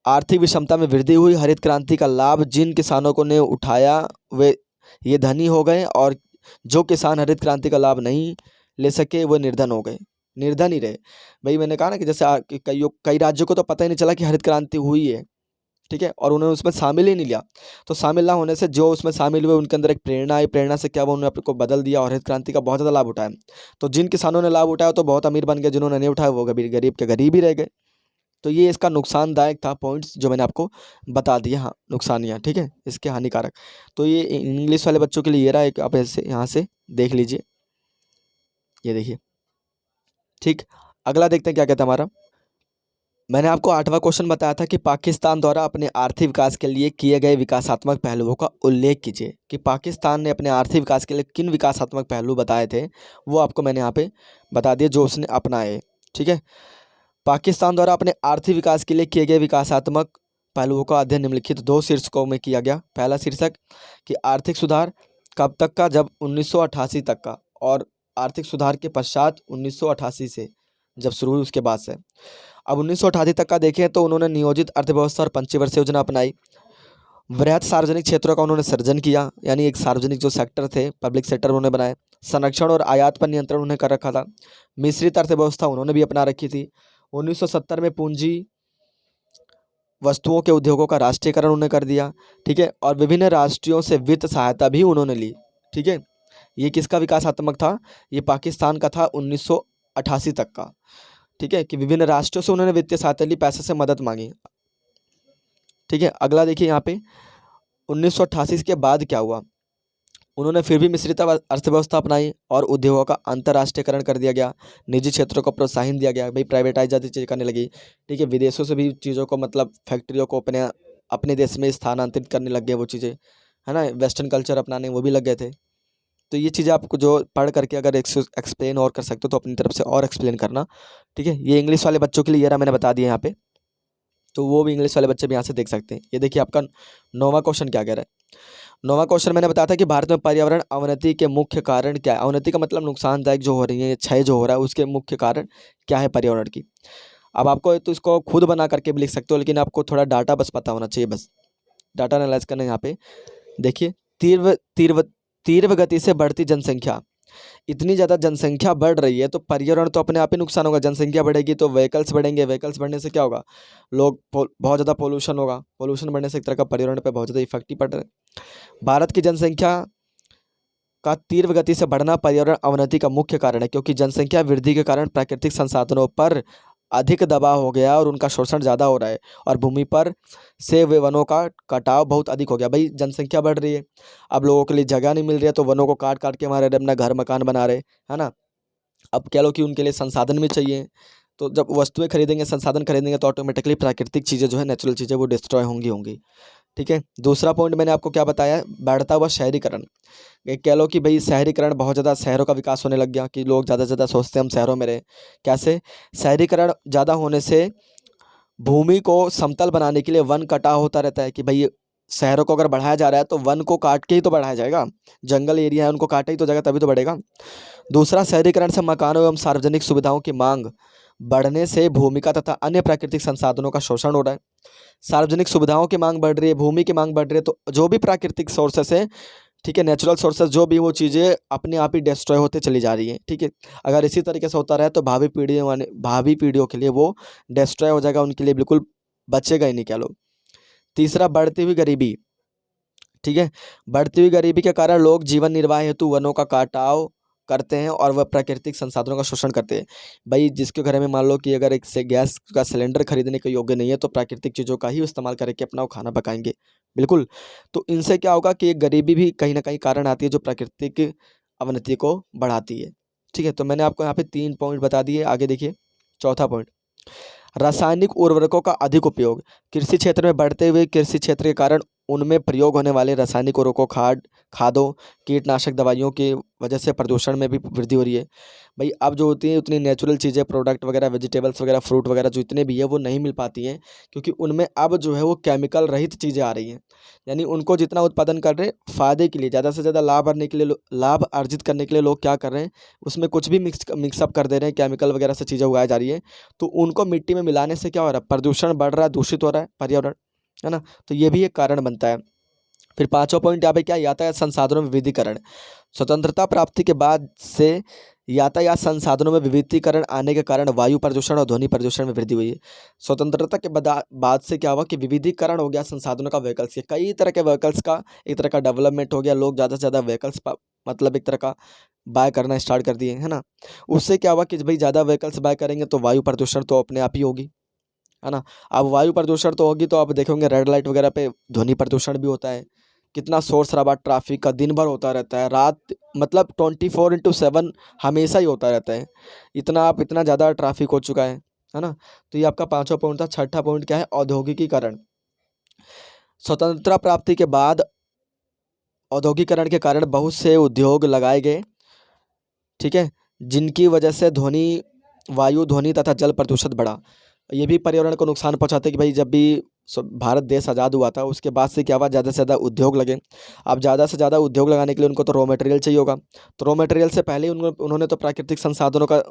आर्थिक विषमता में वृद्धि हुई। हरित क्रांति का लाभ जिन किसानों को ने उठाया वे ये धनी हो गए, और जो किसान हरित क्रांति का लाभ नहीं ले सके वो निर्धन हो गए। निर्धन ही रहे। भाई मैंने कहा ना कि जैसे कई राज्यों को तो पता ही नहीं चला कि हरित क्रांति हुई है, ठीक है, और उन्होंने उसमें शामिल ही नहीं लिया। तो शामिल ना होने से जो उसमें शामिल हुए उनके अंदर एक प्रेरणा आई, प्रेरणा से क्या हुआ, उन्होंने अपने को बदल दिया और हरित क्रांति का बहुत ज़्यादा लाभ उठाया। तो जिन किसानों ने लाभ उठाया तो बहुत अमीर बन गए, जिन्होंने नहीं उठाया वो गरीब के गरीब ही रह गए। तो ये इसका नुकसानदायक था पॉइंट्स जो मैंने आपको बता दिया। हाँ, नुकसानियाँ, ठीक है, इसके हानिकारक। तो ये इंग्लिश वाले बच्चों के लिए ये रहा एक, आप ऐसे यहाँ से देख लीजिए, ये देखिए, ठीक। अगला देखते हैं क्या कहता है हमारा। मैंने आपको 8वां क्वेश्चन बताया था कि पाकिस्तान द्वारा अपने आर्थिक विकास के लिए किए गए विकासात्मक पहलुओं का उल्लेख कीजिए, कि पाकिस्तान ने अपने आर्थिक विकास के लिए किन विकासात्मक पहलू बताए थे, वो आपको मैंने यहाँ पे बता दिए जो उसने अपनाए, ठीक है। पाकिस्तान द्वारा अपने आर्थिक विकास के लिए किए गए विकासात्मक पहलुओं का अध्ययन निम्नलिखित 2 शीर्षकों में किया गया। पहला शीर्षक कि आर्थिक सुधार कब तक का, जब 1988 तक का, और आर्थिक सुधार के पश्चात 1988 से जब शुरू हुई उसके बाद से। अब 1988 तक का देखें तो उन्होंने नियोजित अर्थव्यवस्था और पंचवर्षीय योजना अपनाई। वृहत सार्वजनिक क्षेत्रों का उन्होंने सृजन किया, यानी एक सार्वजनिक जो सेक्टर थे, पब्लिक सेक्टर उन्होंने बनाए। संरक्षण और आयात पर नियंत्रण उन्होंने कर रखा था। मिश्रित अर्थव्यवस्था उन्होंने भी अपना रखी थी। 1970 में पूंजी वस्तुओं के उद्योगों का राष्ट्रीयकरण उन्होंने कर दिया, ठीक है, और विभिन्न राष्ट्रों से वित्त सहायता भी उन्होंने ली, ठीक है। ये किसका विकासात्मक था, ये पाकिस्तान का था 1988 तक का, ठीक है, कि विभिन्न राष्ट्रों से उन्होंने वित्तीय सहायता ली, पैसे से मदद मांगी, ठीक है। अगला देखिए यहाँ पे 1988 के बाद क्या हुआ, उन्होंने फिर भी मिश्रित अर्थव्यवस्था अपनाई और उद्योगों का अंतर्राष्ट्रीयकरण कर दिया गया, निजी क्षेत्रों को प्रोत्साहन दिया गया, भाई प्राइवेटाइज आदि चीज़ें करने लगी, ठीक है। विदेशों से भी चीज़ों को, मतलब फैक्ट्रियों को अपने देश में स्थानांतरित करने लग गए वो चीज़ें, है ना, वेस्टर्न कल्चर अपनाने वो भी लग गए थे। तो ये चीज़ें आपको जो पढ़ करके अगर एक्सप्लेन और कर सकते हो तो अपनी तरफ से और एक्सप्लेन करना, ठीक है। ये इंग्लिश वाले बच्चों के लिए ये रहा, मैंने बता दिया यहाँ पे, तो वो भी इंग्लिश वाले बच्चे भी यहाँ से देख सकते हैं। ये देखिए आपका 9वां क्वेश्चन क्या कह रहा है। 9वां क्वेश्चन मैंने बताया था कि भारत में पर्यावरण अवनति के मुख्य कारण क्या है। अवनति का मतलब नुकसानदायक जो हो रही है, क्षय जो हो रहा है, उसके मुख्य कारण क्या है पर्यावरण की। अब आपको तो इसको खुद बना करके भी लिख सकते हो, लेकिन आपको थोड़ा डाटा बस पता होना चाहिए, बस डाटा एनालाइज करना। यहाँ पे देखिए, तीव्र तीव्र तीव्र गति से बढ़ती जनसंख्या, इतनी ज़्यादा जनसंख्या बढ़ रही है तो पर्यावरण तो अपने आप ही नुकसान होगा। जनसंख्या बढ़ेगी तो व्हीकल्स बढ़ेंगे, व्हीकल्स बढ़ने से क्या होगा, बहुत ज़्यादा पोल्यूशन होगा, पोल्यूशन बढ़ने से एक तरह का पर्यावरण पे बहुत ज़्यादा इफेक्ट ही पड़ रहा है। भारत की जनसंख्या का तीव्र गति से बढ़ना पर्यावरण अवनति का मुख्य कारण है, क्योंकि जनसंख्या वृद्धि के कारण प्राकृतिक संसाधनों पर अधिक दबाव हो गया और उनका शोषण ज़्यादा हो रहा है, और भूमि पर से वे वनों का कटाव बहुत अधिक हो गया। भाई जनसंख्या बढ़ रही है, अब लोगों के लिए जगह नहीं मिल रही है तो वनों को काट काट के हमारे अपना घर मकान बना रहे, है ना। अब कह लो कि उनके लिए संसाधन भी चाहिए, तो जब वस्तुएं खरीदेंगे, संसाधन खरीदेंगे, तो ऑटोमेटिकली प्राकृतिक चीज़ें जो है, नेचुरल चीज़ें, वो डिस्ट्रॉय होंगी, ठीक है। दूसरा पॉइंट मैंने आपको क्या बताया, बढ़ता हुआ शहरीकरण। ये कह लो कि भाई शहरीकरण, बहुत ज़्यादा शहरों का विकास होने लग गया, कि लोग ज़्यादा से ज़्यादा सोचते हैं हम शहरों में रहे। कैसे, शहरीकरण ज़्यादा होने से भूमि को समतल बनाने के लिए वन कटाव होता रहता है, कि भाई शहरों को अगर बढ़ाया जा रहा है तो वन को काट के ही तो बढ़ाया जाएगा, जंगल एरिया है उनको काटे ही तो जाएगा, तभी तो बढ़ेगा। दूसरा, शहरीकरण से मकानों एवं सार्वजनिक सुविधाओं की मांग बढ़ने से भूमिका तथा अन्य प्राकृतिक संसाधनों का शोषण हो रहा है। सार्वजनिक सुविधाओं की मांग बढ़ रही है, भूमि की मांग बढ़ रही है, तो जो भी प्राकृतिक सोर्सेस है, ठीक है, नेचुरल सोर्सेज जो भी, वो चीज़ें अपने आप ही डिस्ट्रॉय होते चली जा रही हैं, ठीक है। अगर इसी तरीके से होता रहे तो भावी पीढ़ियों के लिए वो डिस्ट्रॉय हो जाएगा, उनके लिए बिल्कुल बचेगा ही नहीं, कह लो। तीसरा, बढ़ती हुई गरीबी, ठीक है। बढ़ती हुई गरीबी के कारण लोग जीवन निर्वाह हेतु वनों का काटाव करते हैं और वह प्राकृतिक संसाधनों का शोषण करते हैं। भाई जिसके घर में मान लो कि अगर एक से गैस का सिलेंडर खरीदने के योग्य नहीं है तो प्राकृतिक चीज़ों का ही इस्तेमाल करके अपना वो खाना पकाएंगे, बिल्कुल। तो इनसे क्या होगा कि एक गरीबी भी कहीं ना कहीं कारण आती है जो प्राकृतिक अवनति को बढ़ाती है, ठीक है। तो मैंने आपको यहाँ पे 3 पॉइंट बता दिए। आगे देखिए, चौथा पॉइंट, रासायनिक उर्वरकों का अधिक उपयोग। कृषि क्षेत्र में बढ़ते हुए कृषि क्षेत्र के कारण उनमें प्रयोग होने वाले रासायनिक उर्वरकों, खादों, कीटनाशक दवाइयों की वजह से प्रदूषण में भी वृद्धि हो रही है। भाई अब जो होती है उतनी नेचुरल चीज़ें, प्रोडक्ट वगैरह, वेजिटेबल्स वगैरह, फ्रूट वगैरह जो इतने भी है वो नहीं मिल पाती हैं, क्योंकि उनमें अब जो है वो केमिकल रहित चीज़ें आ रही हैं। यानी उनको जितना उत्पादन कर रहे हैं फ़ायदे के लिए, ज़्यादा से ज़्यादा लाभ अर्जित करने के लिए लोग क्या कर रहे हैं, उसमें कुछ भी मिक्सअप कर दे रहे हैं, केमिकल वगैरह से चीज़ें उगाई जा रही है। तो उनको मिट्टी में मिलाने से क्या हो रहा है, प्रदूषण बढ़ रहा है, दूषित हो रहा है पर्यावरण, है ना। तो ये भी एक कारण बनता है। फिर पांचवा पॉइंट यहाँ पे क्या, यातायात संसाधनों में विविधीकरण। स्वतंत्रता प्राप्ति के बाद से यातायात संसाधनों में विविधीकरण आने के कारण वायु प्रदूषण और ध्वनि प्रदूषण में वृद्धि हुई है। स्वतंत्रता के बाद से क्या हुआ कि विविधीकरण हो गया संसाधनों का, व्हीकल्स के, कई तरह के व्हीकल्स का एक तरह का डेवलपमेंट हो गया। लोग ज़्यादा से ज़्यादा व्हीकल्स मतलब एक तरह का बाय करना स्टार्ट कर दिए, है ना। उससे क्या हुआ कि भाई ज़्यादा व्हीकल्स बाय करेंगे तो वायु प्रदूषण तो अपने आप ही होगी, है ना। अब वायु प्रदूषण तो होगी तो आप देखोगे रेड लाइट वगैरह पे ध्वनि प्रदूषण भी होता है। कितना शोर शराबा ट्रैफिक का दिन भर होता रहता है, रात मतलब 24/7 हमेशा ही होता रहता है। इतना ज़्यादा ट्रैफिक हो चुका है ना। तो ये आपका पांचवा पॉइंट था। छठा पॉइंट क्या है, औद्योगिकीकरण। स्वतंत्रता प्राप्ति के बाद औद्योगिकरण के कारण बहुत से उद्योग लगाए गए, ठीक है, जिनकी वजह से वायु ध्वनि तथा जल प्रदूषण बढ़ा। ये भी पर्यावरण को नुकसान पहुंचाते कि भाई जब भी भारत देश आज़ाद हुआ था उसके बाद से क्या हुआ, ज़्यादा से ज़्यादा उद्योग लगे। अब ज़्यादा से ज़्यादा उद्योग लगाने के लिए उनको तो रॉ मटेरियल चाहिए होगा, तो रॉ मटेरियल से पहले ही उन्होंने तो प्राकृतिक संसाधनों का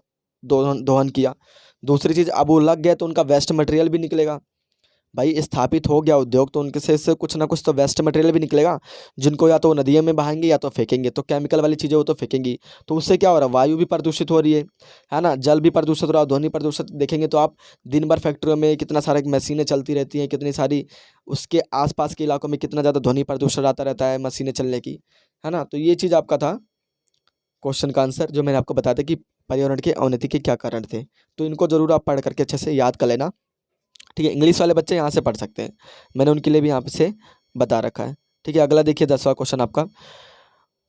दोहन किया। दूसरी चीज़, अब वो लग गए तो उनका वेस्ट मटेरियल भी निकलेगा। भाई स्थापित हो गया उद्योग तो उनके से कुछ ना कुछ तो वेस्ट मटेरियल भी निकलेगा, जिनको या तो नदियों में बहाएंगे या तो फेंकेंगे। तो केमिकल वाली चीज़ें वो तो फेंकेंगी, तो उससे क्या हो रहा है, वायु भी प्रदूषित हो रही है ना, जल भी प्रदूषित हो रहा है, ध्वनि प्रदूषित। देखेंगे तो आप दिन भर फैक्ट्रियों में कितना सारे मशीनें चलती रहती हैं, कितनी सारी उसके आसपास के इलाकों में कितना ज़्यादा ध्वनि प्रदूषण आता रहता है मशीनें चलने की, है ना। तो ये चीज़ आपका था क्वेश्चन का आंसर, जो मैंने आपको बताया था कि पर्यावरण के अवनति के क्या कारण थे। तो इनको जरूर आप पढ़ करके अच्छे से याद कर लेना, ठीक है। इंग्लिश वाले बच्चे यहाँ से पढ़ सकते हैं, मैंने उनके लिए भी यहाँ से बता रखा है, ठीक है। अगला देखिए 10वां क्वेश्चन आपका,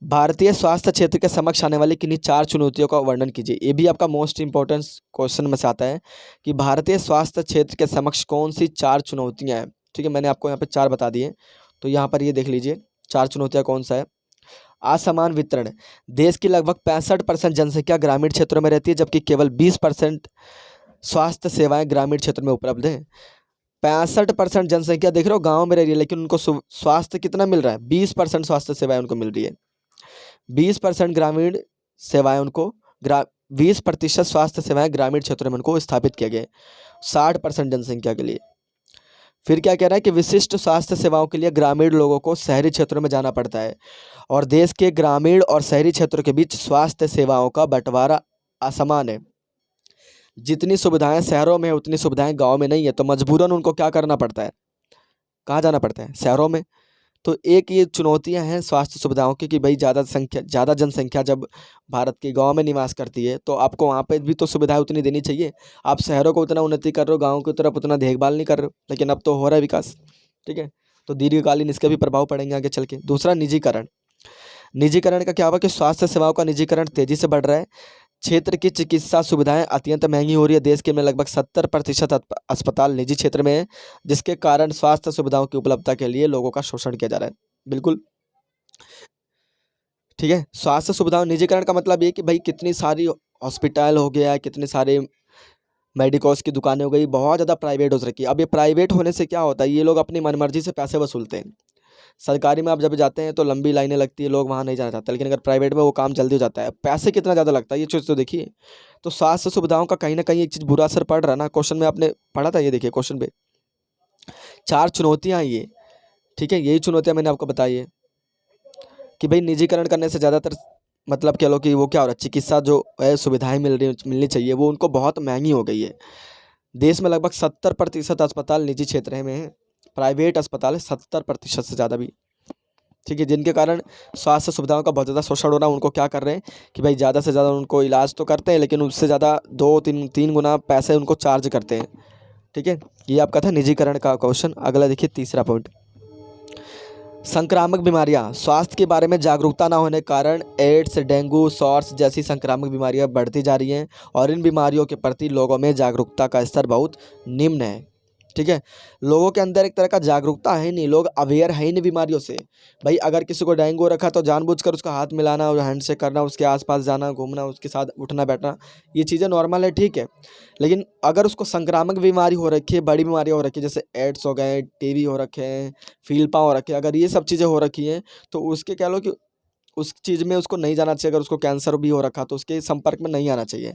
भारतीय स्वास्थ्य क्षेत्र के समक्ष आने वाली किन्हीं 4 चुनौतियों का वर्णन कीजिए। ये भी आपका मोस्ट इंपॉर्टेंट क्वेश्चन में से आता है कि भारतीय स्वास्थ्य क्षेत्र के समक्ष कौन सी 4 चुनौतियाँ हैं, ठीक है। मैंने आपको यहाँ पे 4 बता दिए, तो यहाँ पर ये देख लीजिए 4 चुनौतियाँ कौन सा है। असमान वितरण, देश की लगभग 65% जनसंख्या ग्रामीण क्षेत्रों में रहती है, जबकि केवल 20% स्वास्थ्य सेवाएं ग्रामीण क्षेत्र में उपलब्ध हैं। 65% जनसंख्या देख रहे हो गाँव में रह रही है, लेकिन उनको स्वास्थ्य कितना मिल रहा है, 20% स्वास्थ्य सेवाएं उनको मिल रही है। 20% ग्रामीण सेवाएं उनको 20% स्वास्थ्य सेवाएं ग्रामीण क्षेत्रों में उनको स्थापित किया गया है 60% जनसंख्या के लिए। फिर क्या कह रहा है कि विशिष्ट स्वास्थ्य सेवाओं के लिए ग्रामीण लोगों को शहरी क्षेत्रों में जाना पड़ता है, और देश के ग्रामीण और शहरी क्षेत्रों के बीच स्वास्थ्य सेवाओं का बंटवारा असमान है। जितनी सुविधाएं शहरों में है उतनी सुविधाएं गांव में नहीं है, तो मजबूरन उनको क्या करना पड़ता है, कहाँ जाना पड़ता है, शहरों में। तो एक ये चुनौतियां हैं स्वास्थ्य सुविधाओं की कि भाई ज़्यादा जनसंख्या जब भारत के गांव में निवास करती है तो आपको वहाँ पे भी तो सुविधाएं उतनी देनी चाहिए। आप शहरों को उतना उन्नति कर रहे हो, गाँव की तरफ उतना देखभाल नहीं कर रहे हो, लेकिन अब तो हो रहा है विकास, ठीक है। तो दीर्घकालीन इसके भी प्रभाव पड़ेंगे आगे चल के। दूसरा, निजीकरण। निजीकरण का क्या हुआ कि स्वास्थ्य सेवाओं का निजीकरण तेजी से बढ़ रहा है। क्षेत्र की चिकित्सा सुविधाएं अत्यंत महंगी हो रही है। देश के में लगभग 70% अस्पताल निजी क्षेत्र में है, जिसके कारण स्वास्थ्य सुविधाओं की उपलब्धता के लिए लोगों का शोषण किया जा रहा है। बिल्कुल ठीक है। स्वास्थ्य सुविधाओं निजीकरण का मतलब ये कि भाई कितनी सारी हॉस्पिटल हो गया है, कितने सारे मेडिकल्स की दुकानें हो गई, बहुत ज़्यादा प्राइवेट हो रखी है। अब ये प्राइवेट होने से क्या होता है, ये लोग अपनी मनमर्जी से पैसे वसूलते हैं। सरकारी में आप जब जाते हैं तो लंबी लाइनें लगती है, लोग वहाँ नहीं जाना चाहते, लेकिन अगर प्राइवेट में वो काम जल्दी हो जाता है। पैसे कितना ज़्यादा लगता है ये चीज़ तो देखिए। तो स्वास्थ्य सुविधाओं का कहीं ना कहीं एक चीज़ बुरा असर पड़ रहा है ना। क्वेश्चन में आपने पढ़ा था, ये देखिए क्वेश्चन पे 4 चुनौतियाँ ये, ठीक है। यही चुनौतियाँ मैंने आपको बताई है कि भाई निजीकरण करने से ज़्यादातर मतलब कह लो कि वो क्या हो रहा है, चिकित्सा जो है सुविधाएं मिलनी चाहिए वो उनको बहुत महंगी हो गई है। देश में लगभग 70% अस्पताल निजी क्षेत्र में है, प्राइवेट अस्पताल है 70% से ज़्यादा भी, ठीक है। जिनके कारण स्वास्थ्य सुविधाओं का बहुत ज़्यादा शोषण हो रहा है। उनको क्या कर रहे हैं कि भाई ज़्यादा से ज़्यादा उनको इलाज तो करते हैं, लेकिन उससे ज़्यादा 2-3 गुना पैसे उनको चार्ज करते हैं, ठीक है। ये आपका था निजीकरण का क्वेश्चन। अगला देखिए तीसरा पॉइंट, संक्रामक बीमारियां। स्वास्थ्य के बारे में जागरूकता न होने के कारण एड्स, डेंगू, सॉर्स जैसी संक्रामक बीमारियां बढ़ती जा रही हैं, और इन बीमारियों के प्रति लोगों में जागरूकता का स्तर बहुत निम्न है, ठीक है। लोगों के अंदर एक तरह का जागरूकता है नहीं, लोग अवेयर है ही नहीं बीमारियों से। भाई अगर किसी को डेंगू रखा तो जानबूझकर उसका हाथ मिलाना और हैंड शेक करना, उसके आसपास जाना, घूमना, उसके साथ उठना बैठना, ये चीज़ें नॉर्मल है, ठीक है। लेकिन अगर उसको संक्रामक बीमारी हो रखी है, बड़ी बीमारी हो रखी है, जैसे एड्स हो गए, टीबी हो रखे हैं, फीलपा हो रखे हैं, अगर ये सब चीज़ें हो रखी हैं तो उसके कह लो कि उस चीज़ में उसको नहीं जाना चाहिए। अगर उसको कैंसर भी हो रखा तो उसके संपर्क में नहीं आना चाहिए,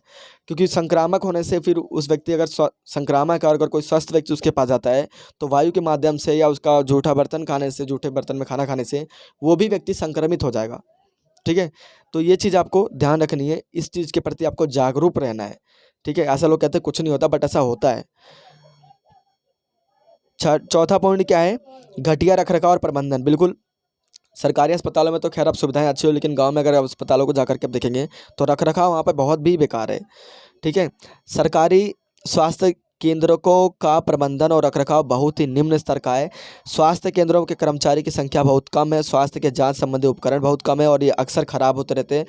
क्योंकि संक्रामक होने से फिर उस व्यक्ति अगर संक्रामक है और अगर कोई स्वस्थ व्यक्ति उसके पास जाता है तो वायु के माध्यम से या उसका जूठा बर्तन खाने से, जूठे बर्तन में खाना खाने से वो भी व्यक्ति संक्रमित हो जाएगा। ठीक है, तो ये चीज़ आपको ध्यान रखनी है, इस चीज़ के प्रति आपको जागरूक रहना है। ठीक है, ऐसा लोग कहते हैं कुछ नहीं होता, बट ऐसा होता है। चौथा पॉइंट क्या है? घटिया रखरखाव और प्रबंधन। बिल्कुल, सरकारी अस्पतालों में तो खैर अब सुविधाएं अच्छी हो, लेकिन गांव में अगर आप अस्पतालों को जाकर के आप देखेंगे तो रखरखाव वहाँ पर बहुत भी बेकार है। ठीक है, सरकारी स्वास्थ्य केंद्रों को का प्रबंधन और रखरखाव बहुत ही निम्न स्तर का है। स्वास्थ्य केंद्रों के कर्मचारी की संख्या बहुत कम है, स्वास्थ्य के जांच संबंधी उपकरण बहुत कम है और ये अक्सर खराब होते रहते हैं।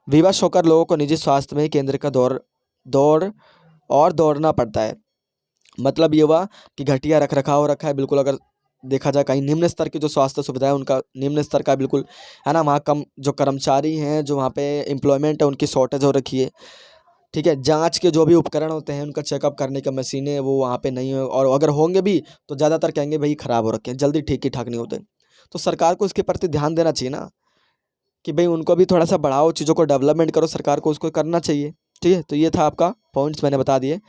विवश होकर लोगों को निजी स्वास्थ्य में केंद्र का दौड़ना पड़ता है। मतलब ये हुआ कि घटिया रखरखाव हो रखा है। बिल्कुल, अगर देखा जाए कहीं निम्न स्तर की जो स्वास्थ्य सुविधाएं उनका निम्न स्तर का बिल्कुल है ना, वहाँ कम जो कर्मचारी हैं, जो वहाँ पे एम्प्लॉयमेंट है उनकी शॉर्टेज हो रखी है। ठीक है, जांच के जो भी उपकरण होते हैं, उनका चेकअप करने की मशीनें वो वहाँ पे नहीं है, और अगर होंगे भी तो ज़्यादातर कहेंगे भाई ख़राब हो रखे हैं, जल्दी ठीक ही ठाक नहीं होते। तो सरकार को इसके प्रति ध्यान देना चाहिए ना, कि भाई उनको भी थोड़ा सा बढ़ाओ, चीज़ों को डेवलपमेंट करो, सरकार को उसको करना चाहिए। ठीक है, तो ये था आपका पॉइंट्स मैंने बता दिए।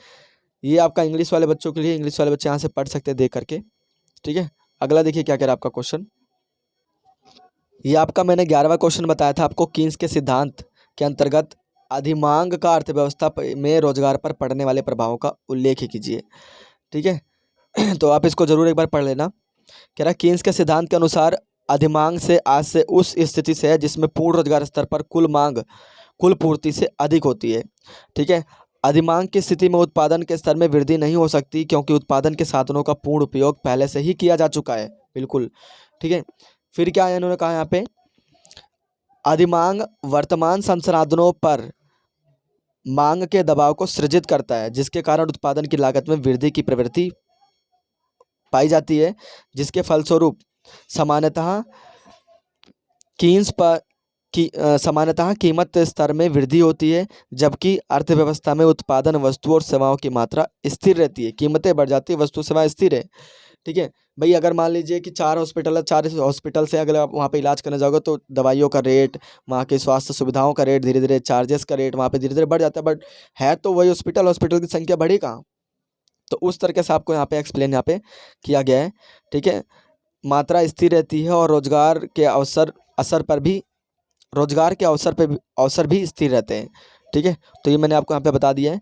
ये आपका इंग्लिश वाले बच्चों के लिए, इंग्लिश वाले बच्चे यहाँ से पढ़ सकते हैं देख करके। ठीक है, अगला देखिए क्या कह रहा है आपका क्वेश्चन। ये आपका मैंने 11वां क्वेश्चन बताया था आपको, कीन्स के सिद्धांत के अंतर्गत अधिमांग का अर्थव्यवस्था में रोजगार पर पड़ने वाले प्रभावों का उल्लेख कीजिए। ठीक है, तो आप इसको जरूर एक बार पढ़ लेना। कह रहा कीन्स के सिद्धांत के अनुसार अधिमांग से आज से उस स्थिति से है जिसमें पूर्ण रोजगार स्तर पर कुल मांग कुल पूर्ति से अधिक होती है। ठीक है, अधिमांग की स्थिति में उत्पादन के स्तर में वृद्धि नहीं हो सकती, क्योंकि उत्पादन के साधनों का पूर्ण उपयोग पहले से ही किया जा चुका है। बिल्कुल, ठीक है। फिर क्या है, इन्होंने कहा यहाँ पे अधिमांग वर्तमान संसाधनों पर मांग के दबाव को सृजित करता है, जिसके कारण उत्पादन की लागत में वृद्धि की प्रवृत्ति पाई जाती है, जिसके फलस्वरूप सामान्यतः सामान्यतः कीमत स्तर में वृद्धि होती है, जबकि अर्थव्यवस्था में उत्पादन वस्तुओं और सेवाओं की मात्रा स्थिर रहती है। कीमतें बढ़ जाती है, वस्तु सेवाएं स्थिर है। ठीक है भाई, अगर मान लीजिए कि 4 हॉस्पिटल है, 4 हॉस्पिटल से अगर आप वहाँ पे इलाज करने जाओगे तो दवाइयों का रेट, वहाँ के स्वास्थ्य सुविधाओं का रेट, धीरे धीरे चार्जेस का रेट वहाँ पे धीरे धीरे बढ़ जाता है, बट है तो वही हॉस्पिटल, हॉस्पिटल की संख्या बढ़ी कहाँ। तो उस तरीके से आपको यहाँ पे एक्सप्लेन यहाँ पे किया गया है। ठीक है, मात्रा स्थिर रहती है और रोजगार के अवसर भी स्थिर रहते हैं। ठीक है, तो ये मैंने आपको यहाँ पे बता दिया है।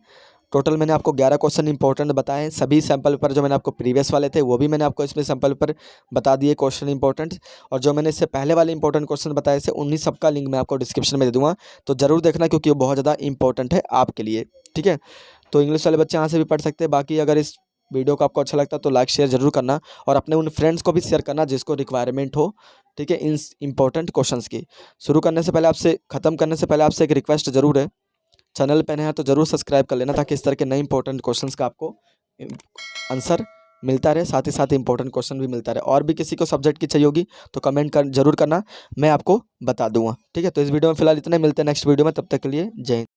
टोटल मैंने आपको 11 क्वेश्चन इंपॉर्टेंट बताए हैं। सभी सैम्पल पेपर जो मैंने आपको प्रीवियस वाले थे वो भी मैंने आपको इसमें सैम्पल पेपर बता दिए क्वेश्चन इंपॉर्टेंट, और जो मैंने इससे पहले वाले इंपॉर्टेंट क्वेश्चन बताए थे उन्हीं सबका लिंक मैं आपको डिस्क्रिप्शन में दे दूँगा, तो ज़रूर देखना, क्योंकि वो बहुत ज़्यादा इंपॉर्टेंट है आपके लिए। ठीक है, तो इंग्लिश वाले बच्चे यहाँ से भी पढ़ सकते हैं। बाकी अगर इस वीडियो को आपको अच्छा लगता है तो लाइक शेयर जरूर करना, और अपने उन फ्रेंड्स को भी शेयर करना जिसको रिक्वायरमेंट हो। ठीक है, इन इंपॉर्टेंट क्वेश्चंस की ख़त्म करने से पहले आपसे एक रिक्वेस्ट जरूर है, चैनल पे नए हैं तो जरूर सब्सक्राइब कर लेना, ताकि इस तरह के नए इंपॉर्टेंट क्वेश्चंस का आपको आंसर मिलता रहे, साथ ही साथ इंपॉर्टेंट क्वेश्चन भी मिलता रहे। और भी किसी को सब्जेक्ट की चाहिए होगी तो कमेंट जरूर करना, मैं आपको बता दूंगा। ठीक है, तो इस वीडियो में फिलहाल इतने, मिलते हैं नेक्स्ट वीडियो में, तब तक के लिए जय हिंद।